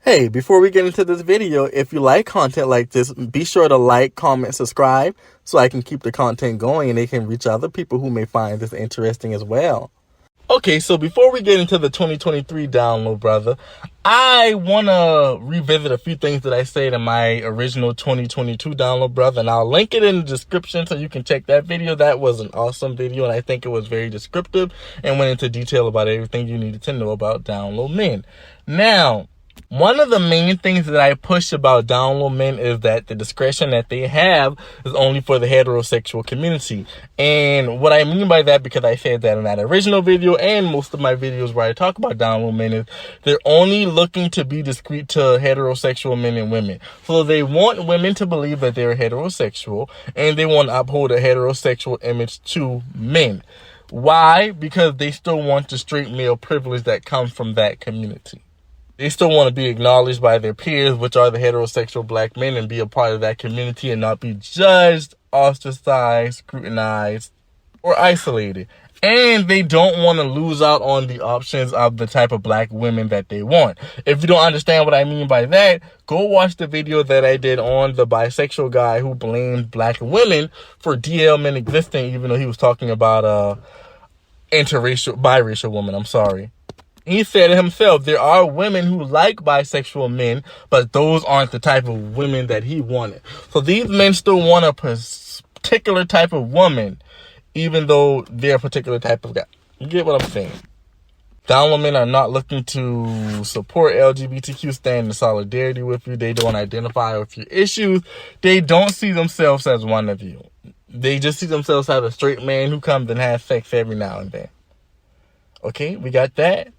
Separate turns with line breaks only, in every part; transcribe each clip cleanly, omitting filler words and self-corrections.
Hey, before we get into this video, if you like content like this, be sure to like, comment, subscribe so I can keep the content going and it can reach other people who may find this interesting as well. Okay, so before we get into the 2023 Downlow Brother, I want to revisit a few things that I said in my original 2022 Downlow Brother, and I'll link it in the description so you can check that video. That was an awesome video, and I think it was very descriptive and went into detail about everything you needed to know about Downlow Men. Now, one of the main things that I push about Downlow Men is that the discretion that they have is only for the heterosexual community. And what I mean by that, because I said that in that original video and most of my videos where I talk about Downlow Men, is they're only looking to be discreet to heterosexual men and women. So they want women to believe that they're heterosexual, and they want to uphold a heterosexual image to men. Why? Because they still want the straight male privilege that comes from that community. They still want to be acknowledged by their peers, which are the heterosexual black men, and be a part of that community and not be judged, ostracized, scrutinized, or isolated. And they don't want to lose out on the options of the type of black women that they want. If you don't understand what I mean by that, go watch the video that I did on the bisexual guy who blamed black women for DL men existing, even though he was talking about biracial woman. I'm sorry. He said it himself, there are women who like bisexual men, but those aren't the type of women that he wanted. So these men still want a particular type of woman, even though they're a particular type of guy. You get what I'm saying? Downlow Men are not looking to support LGBTQ, stand in solidarity with you. They don't identify with your issues. They don't see themselves as one of you. They just see themselves as a straight man who comes and has sex every now and then. Okay, we got that?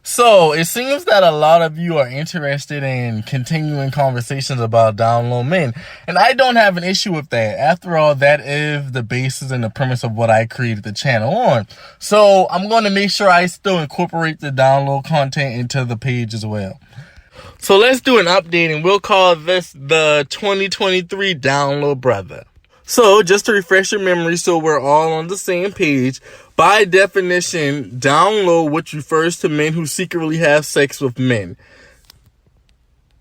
So, it seems that a lot of you are interested in continuing conversations about Downlow Men, and I don't have an issue with that. After all, that is the basis and the premise of what I created the channel on. So, I'm going to make sure I still incorporate the download content into the page as well. So, let's do an update, and we'll call this the 2023 Downlow Brother. So, just to refresh your memory so we're all on the same page, by definition, download, which refers to men who secretly have sex with men.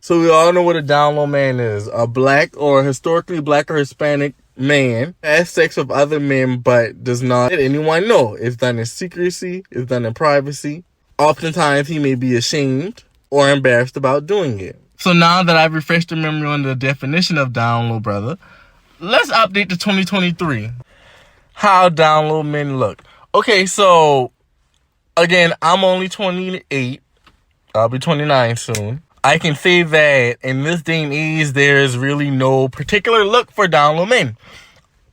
So we all know what a download man is. A black or historically black or Hispanic man has sex with other men but does not let anyone know. It's done in secrecy, it's done in privacy. Oftentimes he may be ashamed or embarrassed about doing it. So now that I've refreshed your memory on the definition of Downlow Brother, let's update to 2023. How Downlow Men look. Okay, so, again, I'm only 28. I'll be 29 soon. I can say that in this day and age, there is really no particular look for Downlow Men.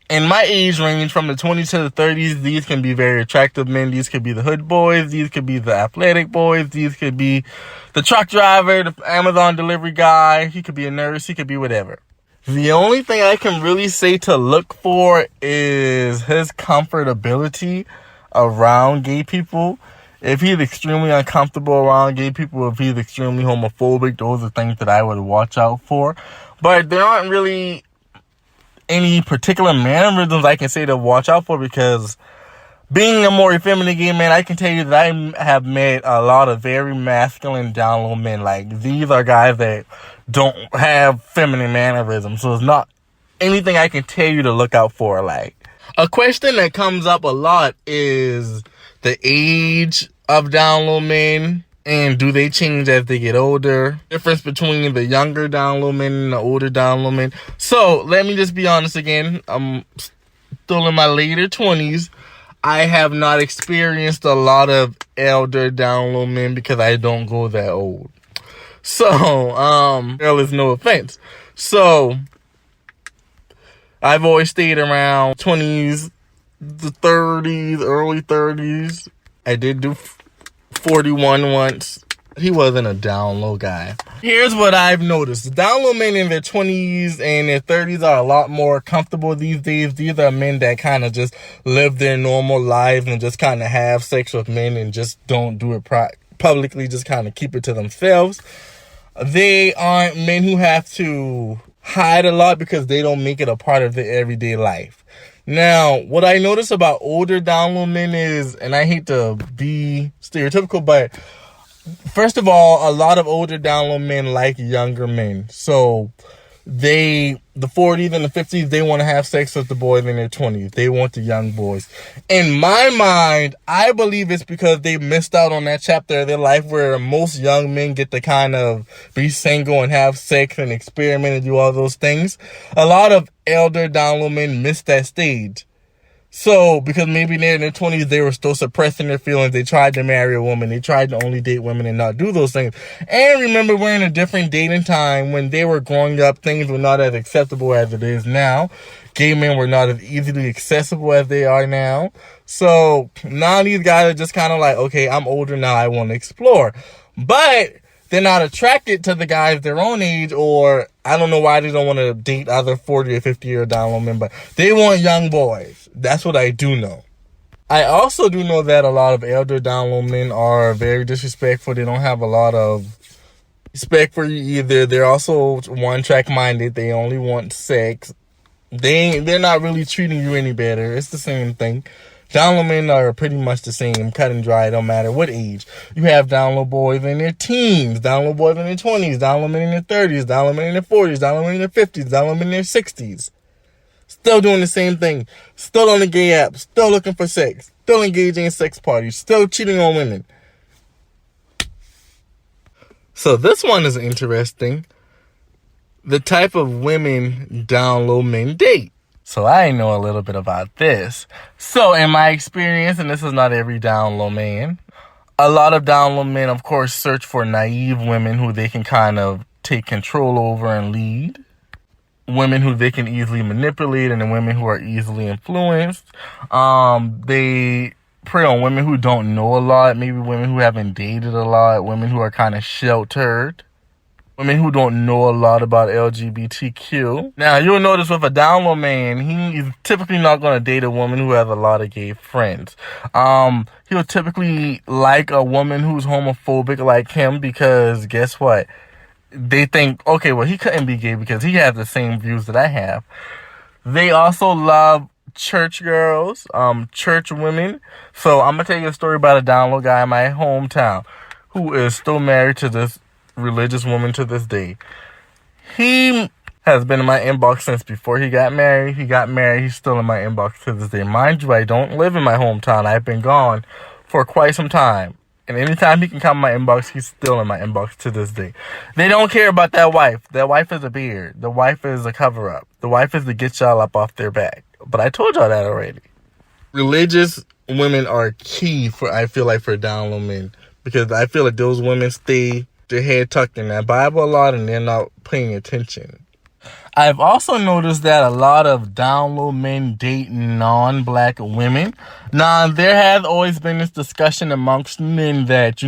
In my age range, from the 20s to the 30s, these can be very attractive men. These could be the hood boys. These could be the athletic boys. These could be the truck driver, the Amazon delivery guy. He could be a nurse. He could be whatever. The only thing I can really say to look for is his comfortability around gay people. If he's extremely uncomfortable around gay people, if he's extremely homophobic, those are things that I would watch out for. But there aren't really any particular mannerisms I can say to watch out for, because being a more effeminate gay man, I can tell you that I have met a lot of very masculine download men. Like, these are guys that don't have feminine mannerisms. So it's not anything I can tell you to look out for. Like, a question that comes up a lot is the age of download men, and do they change as they get older? Difference between the younger download men and the older download men. So let me just be honest again. I'm still in my later 20s. I have not experienced a lot of elder download men because I don't go that old. So, there is no offense. So, I've always stayed around 20s, the 30s, early 30s. I did do 41 once. He wasn't a download guy. Here's what I've noticed. Download men in their 20s and their 30s are a lot more comfortable these days. These are men that kind of just live their normal lives and just kind of have sex with men and just don't do it publicly, just kind of keep it to themselves. They aren't men who have to hide a lot because they don't make it a part of their everyday life. Now, what I notice about older download men is, and I hate to be stereotypical, but First of all, a lot of older down low men like younger men. So the 40s and the 50s, they want to have sex with the boys in their 20s. They want the young boys. In my mind, I believe it's because they missed out on that chapter of their life where most young men get to kind of be single and have sex and experiment and do all those things. A lot of elder down low men miss that stage. So, because maybe they're in their 20s, they were still suppressing their feelings. They tried to marry a woman. They tried to only date women and not do those things. And remember, we're in a different dating time. When they were growing up, things were not as acceptable as it is now. Gay men were not as easily accessible as they are now. So, now these guys are just kind of like, okay, I'm older now. I want to explore. But they're not attracted to the guys their own age, or I don't know why they don't want to date other 40 or 50-year down low men, but they want young boys. That's what I do know. I also do know that a lot of elder down low men are very disrespectful. They don't have a lot of respect for you either. They're also one-track minded. They only want sex. They're not really treating you any better. It's the same thing. Down low men are pretty much the same, cut and dry, don't matter what age. You have down low boys in their teens, down low boys in their 20s, down low men in their 30s, down low men in their 40s, down low men in their 50s, down low men in their 60s. Still doing the same thing. Still on the gay app, still looking for sex, still engaging in sex parties, still cheating on women. So this one is interesting. The type of women down low men date. So I know a little bit about this. So in my experience, and this is not every down low man, a lot of down low men, of course, search for naive women who they can kind of take control over and lead. Women who they can easily manipulate, and then women who are easily influenced. They prey on women who don't know a lot, maybe women who haven't dated a lot, women who are kind of sheltered. Women who don't know a lot about LGBTQ. Now, you'll notice with a down low man, he's typically not going to date a woman who has a lot of gay friends. He'll typically like a woman who's homophobic like him because guess what? They think, okay, well, he couldn't be gay because he has the same views that I have. They also love church girls, church women. So I'm going to tell you a story about a down low guy in my hometown who is still married to this religious woman to this day. He has been in my inbox since before he got married. He got married. He's still in my inbox to this day. Mind you, I don't live in my hometown. I've been gone for quite some time. And anytime he can come in my inbox, he's still in my inbox to this day. They don't care about that wife. That wife is a beard. The wife is a cover-up. The wife is to get y'all up off their back. But I told y'all that already. Religious women are key I feel like, for down low men. Because I feel like those women stay their head tucked in that Bible a lot and they're not paying attention. I've also noticed that a lot of down low men date non-black women. Now, there has always been this discussion amongst men that,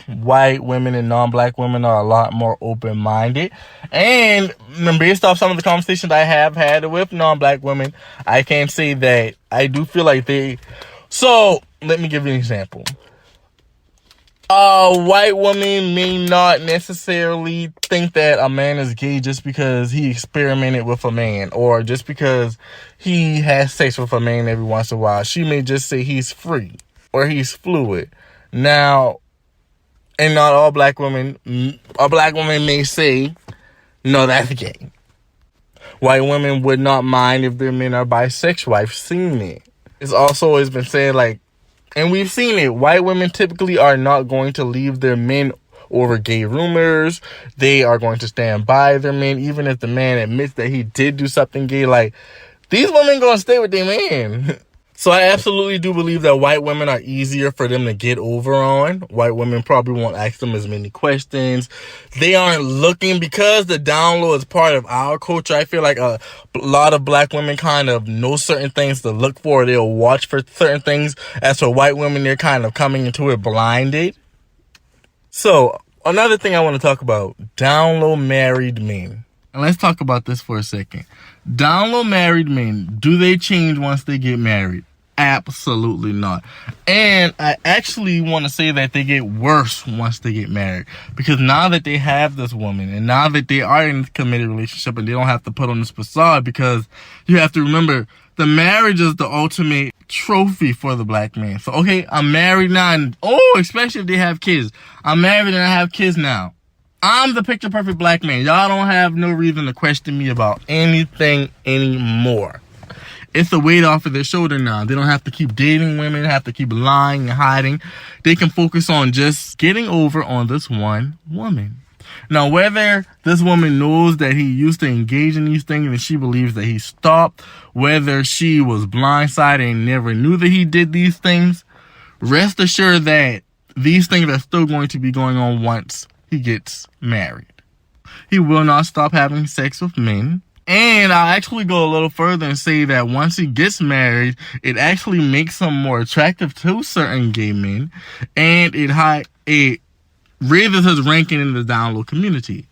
white women and non-black women are a lot more open-minded. And based off some of the conversations I have had with non-black women, I can say that I do feel like So, let me give you an example. A white woman may not necessarily think that a man is gay just because he experimented with a man or just because he has sex with a man every once in a while. She may just say he's free or he's fluid. Now, and not all black women, a black woman may say, no, that's gay. White women would not mind if their men are bisexual. I've seen it. It's also always been said, and we've seen it. White women typically are not going to leave their men over gay rumors. They are going to stand by their men, even if the man admits that he did do something gay. These women going to stay with their man. So I absolutely do believe that white women are easier for them to get over on. White women probably won't ask them as many questions. They aren't looking because the down low is part of our culture. I feel like a lot of black women kind of know certain things to look for. They'll watch for certain things. As for white women, they're kind of coming into it blinded. So another thing I want to talk about, down low married men. And let's talk about this for a second. Down low married men, do they change once they get married? Absolutely not. And I actually want to say that they get worse once they get married. Because now that they have this woman and now that they are in a committed relationship and they don't have to put on this facade, because you have to remember, the marriage is the ultimate trophy for the black man. So, okay, I'm married now, and especially if they have kids. I'm married and I have kids now. I'm the picture perfect black man. Y'all don't have no reason to question me about anything anymore. It's a weight off of their shoulder now. They don't have to keep dating women, have to keep lying and hiding. They can focus on just getting over on this one woman. Now, whether this woman knows that he used to engage in these things and she believes that he stopped, whether she was blindsided and never knew that he did these things, rest assured that these things are still going to be going on once he gets married. He will not stop having sex with men. And I'll actually go a little further and say that once he gets married, it actually makes him more attractive to certain gay men. And it raises his ranking in the download community.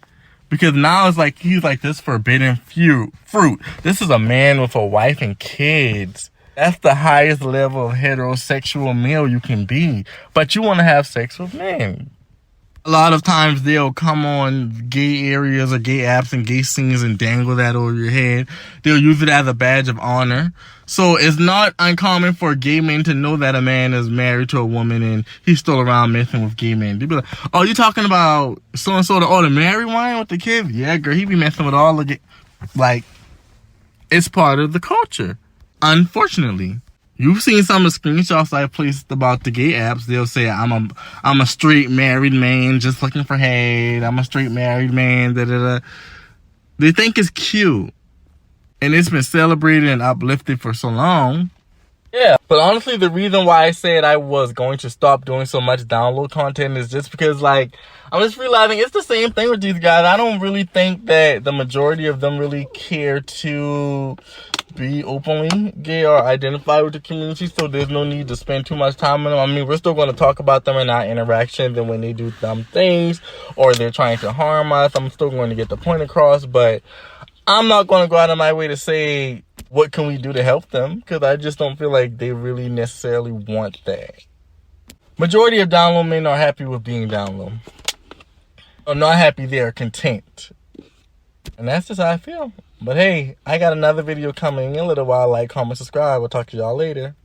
Because now it's like he's like this forbidden fruit. This is a man with a wife and kids. That's the highest level of heterosexual male you can be. But you want to have sex with men. A lot of times they'll come on gay areas or gay apps and gay scenes and dangle that over your head. They'll use it as a badge of honor. So it's not uncommon for gay men to know that a man is married to a woman and he's still around messing with gay men. They'll be like, oh, you talking about so-and-so, the married one with the kids? Yeah, girl, he be messing with all the gay. Like, it's part of the culture. Unfortunately. You've seen some of the screenshots I placed about the gay apps. They'll say, I'm a straight married man just looking for head. I'm a straight married man. They think it's cute. And it's been celebrated and uplifted for so long. Yeah, but honestly, the reason why I said I was going to stop doing so much download content is just because, like, I'm just realizing it's the same thing with these guys. I don't really think that the majority of them really care to be openly gay or identify with the community, so there's no need to spend too much time on them. I mean, we're still going to talk about them in our interactions and when they do dumb things or they're trying to harm us. I'm still going to get the point across, but I'm not going to go out of my way to say what can we do to help them, because I just don't feel like they really necessarily want that. Majority of download men are happy with being download. Or not happy, they are content. And that's just how I feel. But hey, I got another video coming in a little while. Like, comment, subscribe. We'll talk to y'all later.